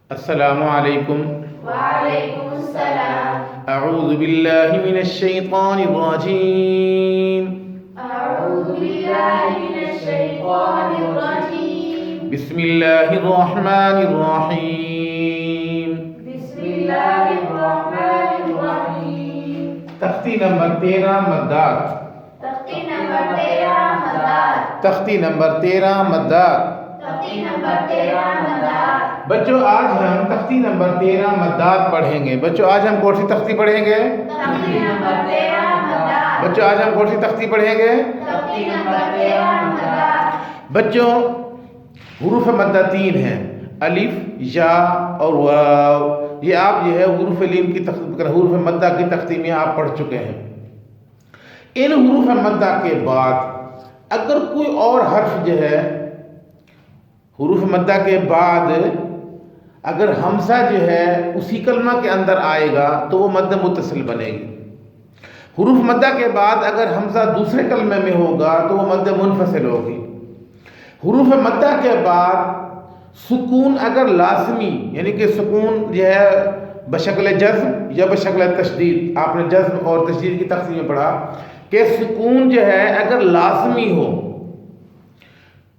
السلام علیکم۔ وعلیکم السلام۔ اعوذ باللہ من الشیطان الرجیم۔ اعوذ باللہ من الشیطان الرجیم۔ بسم اللہ الرحمن الرحیم۔ بسم اللہ الرحمن الرحیم۔ تختی نمبر 13 مدات۔ تختی نمبر 13 مدات۔ تختی نمبر 13 مدات۔ تختی نمبر 13 مدات۔ بچوں آج ہم تختی نمبر 13 مدات پڑھیں گے۔ بچوں آج ہم کون سی تختی پڑھیں گے؟ تختی نمبر 13 مدات۔ بچوں آج ہم کون سی تختی پڑھیں گے؟ تختی نمبر 13 مدات۔ بچوں حروف مدہ 3 ہیں، الف، یا اور واو۔ یہ آپ جو ہے حروف لین کی حروف مدہ کی تختی میں آپ پڑھ چکے ہیں۔ ان حروف مدہ کے بعد اگر کوئی اور حرف جو ہے حروف مدہ کے بعد اگر حمزہ جو ہے اسی کلمہ کے اندر آئے گا تو وہ مد متصل بنے گی۔ حروف مدہ کے بعد اگر حمزہ دوسرے کلمے میں ہوگا تو وہ مد منفصل ہوگی۔ حروف مدہ کے بعد سکون اگر لازمی، یعنی کہ سکون جو ہے بشکل جزم یا بشکل تشدید، آپ نے جزم اور تشدید کی تقسیم میں پڑھا کہ سکون جو ہے اگر لازمی ہو،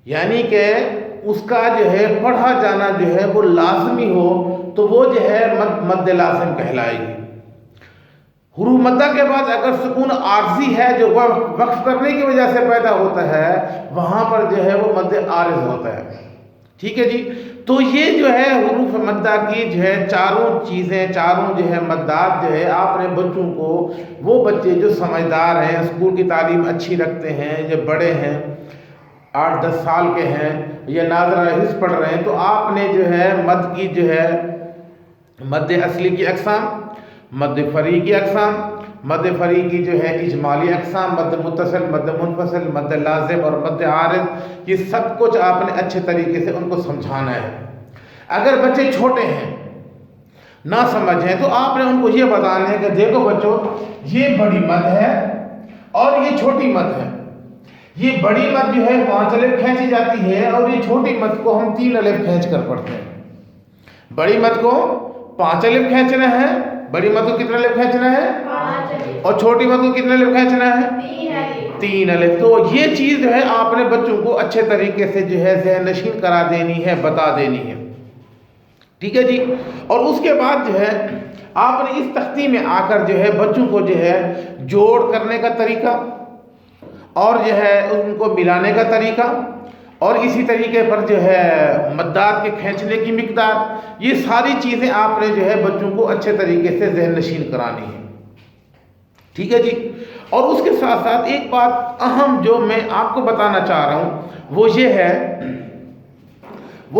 یعنی کہ اس کا جو ہے پڑھا جانا جو ہے وہ لازمی ہو، تو وہ جو ہے مد لازم کہلائے گی۔ حروف مدہ کے بعد اگر سکون عارضی ہے جو وقف کرنے کی وجہ سے پیدا ہوتا ہے، وہاں پر جو ہے وہ مد عارض ہوتا ہے۔ ٹھیک ہے جی، تو یہ جو ہے حروف مدہ کی جو ہے چاروں چیزیں، چاروں جو ہے مدات جو ہے آپ نے بچوں کو، وہ بچے جو سمجھدار ہیں، اسکول کی تعلیم اچھی رکھتے ہیں، جو بڑے ہیں 8-10 سال کے ہیں یا ناظرہ حفظ پڑھ رہے ہیں، تو آپ نے جو ہے مد کی جو ہے مد اصلی کی اقسام، مد فریع کی اقسام، مد فریع کی جو ہے اجمالی اقسام، مد متصل، مد منفصل، مد لازم اور مد عارض، یہ سب کچھ آپ نے اچھے طریقے سے ان کو سمجھانا ہے۔ اگر بچے چھوٹے ہیں، نہ سمجھیں، تو آپ نے ان کو یہ بتانا ہے کہ دیکھو بچوں، یہ بڑی مد ہے اور یہ چھوٹی مد ہے۔ یہ بڑی مد جو ہے 5 الف کھینچی جاتی ہے اور یہ چھوٹی مد کو ہم 3 الف کھینچ کر پڑھتے ہیں۔ بڑی مد کو 5 الف کھینچنا ہے، بڑی مد کو کتنا الف کھینچنا ہے؟ 5 الف۔ اور چھوٹی مد کو کتنا الف کھینچنا ہے؟ 3 الف۔ 3 الف۔ تو یہ چیز جو ہے آپ نے بچوں کو اچھے طریقے سے جو ہے ذہن نشین کرا دینی ہے، بتا دینی ہے۔ ٹھیک ہے جی، اور اس کے بعد جو ہے آپ نے اس تختی میں آ کر جو ہے بچوں کو جو ہے جوڑ کرنے کا طریقہ اور جو ہے ان کو ملانے کا طریقہ اور اسی طریقے پر جو ہے مدات کے کھینچنے کی مقدار، یہ ساری چیزیں آپ نے جو ہے بچوں کو اچھے طریقے سے ذہن نشین کرانی ہے۔ ٹھیک ہے جی، اور اس کے ساتھ ساتھ ایک بات اہم جو میں آپ کو بتانا چاہ رہا ہوں وہ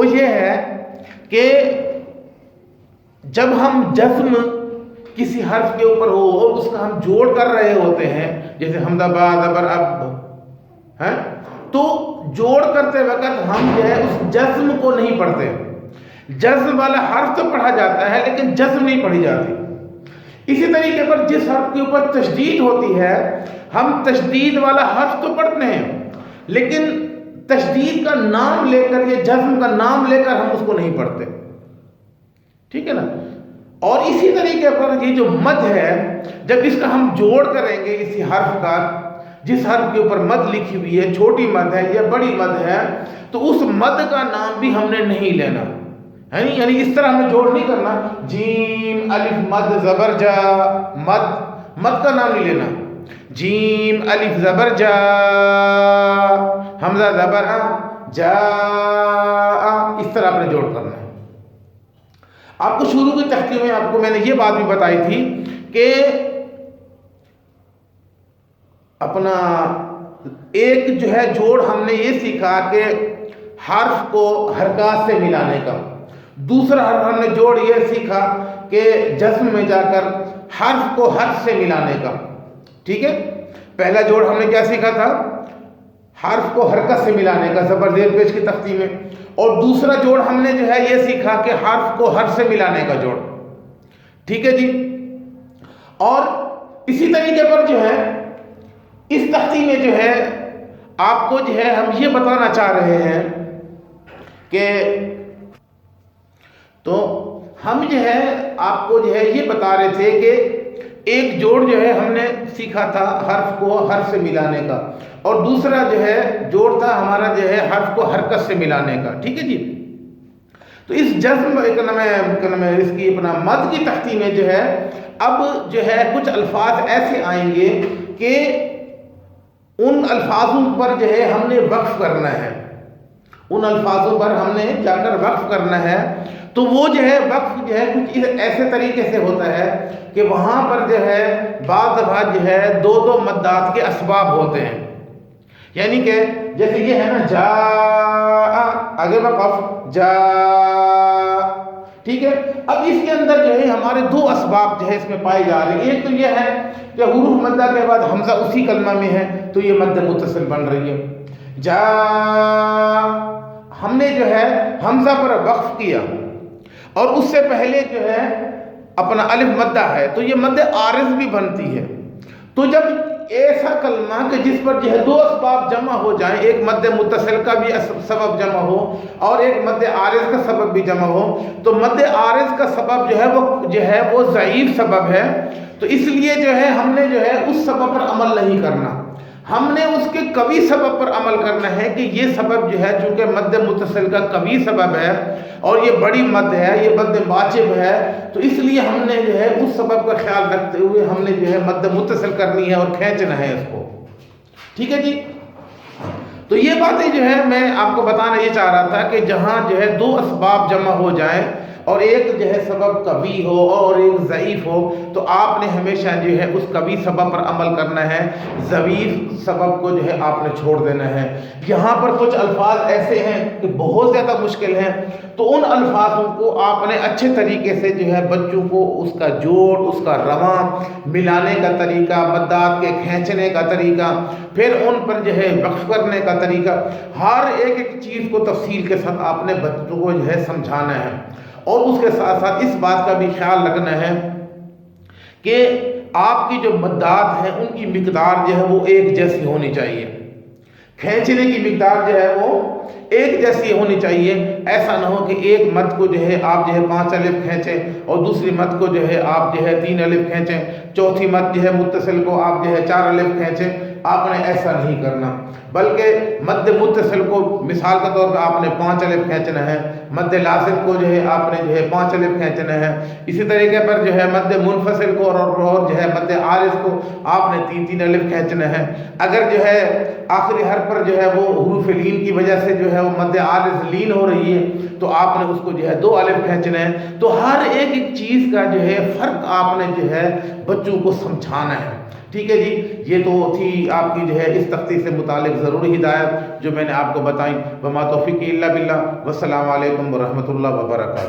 یہ ہے کہ جب ہم جزم کسی حرف کے اوپر ہو اور اس کا ہم جوڑ کر رہے ہوتے ہیں، جیسے حمزہ با زبر اب ہے، تو جوڑ کرتے وقت ہم جو ہے اس جزم کو نہیں پڑھتے۔ جزم والا حرف تو پڑھا جاتا ہے لیکن جزم نہیں پڑھی جاتی۔ اسی طریقے پر جس حرف کے اوپر تشدید ہوتی ہے، ہم تشدید والا حرف تو پڑھتے ہیں لیکن تشدید کا نام لے کر یا جزم کا نام لے کر ہم اس کو نہیں پڑھتے۔ ٹھیک ہے نا؟ اور اسی طریقے پر یہ جو مد ہے، جب اس کا ہم جوڑ کریں گے اسی حرف کا، جس حرف کے اوپر مد لکھی ہوئی ہے، چھوٹی مد ہے یا بڑی مد ہے، تو اس مد کا نام بھی ہم نے نہیں لینا ہے، یعنی اس طرح ہمیں جوڑ نہیں کرنا جیم الف مد زبر جا، مد کا نام نہیں لینا، جیم الف زبر جا، حمزہ زبر جا، اس طرح آپ نے جوڑ کرنا ہے۔ آپ کو شروع کی تختی میں آپ کو میں نے یہ بات بھی بتائی تھی کہ اپنا ایک جو ہے جوڑ ہم نے یہ سیکھا کہ حرف کو حرکات سے ملانے کا، دوسرا حرف ہم نے جوڑ یہ سیکھا کہ جزم میں جا کر حرف کو حرف سے ملانے کا۔ ٹھیک ہے، پہلا جوڑ ہم نے کیا سیکھا تھا؟ حرف کو حرکت سے ملانے کا، زبر زیر پیش کی تختی میں، اور دوسرا جوڑ ہم نے جو ہے یہ سیکھا کہ حرف کو حرف سے ملانے کا جوڑ۔ ٹھیک ہے جی، اور اسی طریقے پر جو ہے اس تختی میں جو ہے آپ کو جو ہے ہم یہ بتانا چاہ رہے ہیں کہ تو ہم جو ہے آپ کو جو ہے یہ بتا رہے تھے کہ ایک جوڑ جو ہے ہم نے سیکھا تھا حرف کو حرف سے ملانے کا، اور دوسرا جو ہے جوڑ تھا ہمارا جو ہے حرف کو حرکت سے ملانے کا، ٹھیک ہے جی۔ تو اس جزم اس کی اپنا مد کی تختی میں جو ہے اب جو ہے کچھ الفاظ ایسے آئیں گے کہ ان الفاظوں پر جو ہے ہم نے وقف کرنا ہے، ان الفاظوں پر ہم نے جا کر وقف کرنا ہے۔ تو وہ جو ہے وقف جو ہے کچھ ایسے طریقے سے ہوتا ہے کہ وہاں پر جو ہے بعض دفعہ جو ہے دو دو مدات کے اسباب ہوتے ہیں، یعنی کہ جیسے یہ ہے نا جا، آگے وقف جا، ٹھیک ہے۔ اب اس کے اندر جو ہے ہمارے دو اسباب جو ہے اس میں پائے جا رہے ہیں۔ ایک تو یہ ہے کہ حروف مدہ کے بعد حمزہ اسی کلمہ میں ہے تو یہ مد متصل بن رہی ہے۔ جا ہم نے جو ہے حمزہ پر وقف کیا اور اس سے پہلے جو ہے اپنا الف مدہ ہے تو یہ مد عارض بھی بنتی ہے۔ تو جب ایسا کلمہ کہ جس پر جو ہے دو اسباب جمع ہو جائیں، ایک مد متصل کا بھی سبب جمع ہو اور ایک مد عارض کا سبب بھی جمع ہو، تو مد عارض کا سبب جو ہے وہ ضعیف سبب ہے، تو اس لیے جو ہے ہم نے جو ہے اس سبب پر عمل نہیں کرنا، ہم نے اس کے قوی سبب پر عمل کرنا ہے کہ یہ سبب جو ہے چونکہ مد متصل کا قوی سبب ہے اور یہ بڑی مد ہے، یہ مد واجب ہے، تو اس لیے ہم نے جو ہے اس سبب کا خیال رکھتے ہوئے ہم نے جو ہے مد متصل کرنی ہے اور کھینچنا ہے اس کو، ٹھیک ہے جی۔ تو یہ باتیں جو ہے میں آپ کو بتانا یہ چاہ رہا تھا کہ جہاں جو ہے دو اسباب جمع ہو جائیں اور ایک جو ہے سبب قوی ہو اور ایک ضعیف ہو، تو آپ نے ہمیشہ جو ہے اس قوی سبب پر عمل کرنا ہے، ضعیف سبب کو جو ہے آپ نے چھوڑ دینا ہے۔ یہاں پر کچھ الفاظ ایسے ہیں کہ بہت زیادہ مشکل ہیں، تو ان الفاظوں کو آپ نے اچھے طریقے سے جو ہے بچوں کو اس کا جوڑ، اس کا رواں، ملانے کا طریقہ، مدات کے کھینچنے کا طریقہ، پھر ان پر جو ہے وقف کرنے کا طریقہ، ہر ایک چیز کو تفصیل کے ساتھ آپ نے بچوں کو جو ہے سمجھانا ہے، اور اس کے ساتھ ساتھ اس بات کا بھی خیال رکھنا ہے کہ آپ کی جو مدات ہیں ان کی مقدار جو ہے وہ ایک جیسی ہونی چاہیے، کھینچنے کی مقدار جو ہے وہ ایک جیسی ہونی چاہیے۔ ایسا نہ ہو کہ ایک مد کو جو ہے آپ جو ہے 5 الف کھینچیں اور دوسری مد کو جو ہے آپ جو ہے 3 الف کھینچیں، چوتھی مد جو ہے متصل کو آپ جو ہے 4 الف کھینچیں، آپ نے ایسا نہیں کرنا، بلکہ مد متصل کو مثال کے طور پہ آپ نے 5 الف کھینچنا ہے، مد لازم کو جو ہے آپ نے جو ہے 5 الف کھینچنا ہے، اسی طریقے پر جو ہے مد منفصل کو اور جو ہے مد عارض کو آپ نے 3 الف کھینچنا ہے۔ اگر جو ہے آخری حرف پر جو ہے وہ حروف لین کی وجہ سے جو ہے وہ مد عارض لین ہو رہی ہے تو آپ نے اس کو جو ہے 2 الف کھینچنا ہے۔ تو ہر ایک چیز کا جو ہے فرق آپ نے جو ہے بچوں کو سمجھانا ہے، ٹھیک ہے جی۔ یہ تو تھی آپ کی جو ہے اس تختی سے متعلق ضروری ہدایت جو میں نے آپ کو بتائی۔ وما توفیقی الا باللہ، والسلام علیکم ورحمۃ اللہ وبرکاتہ۔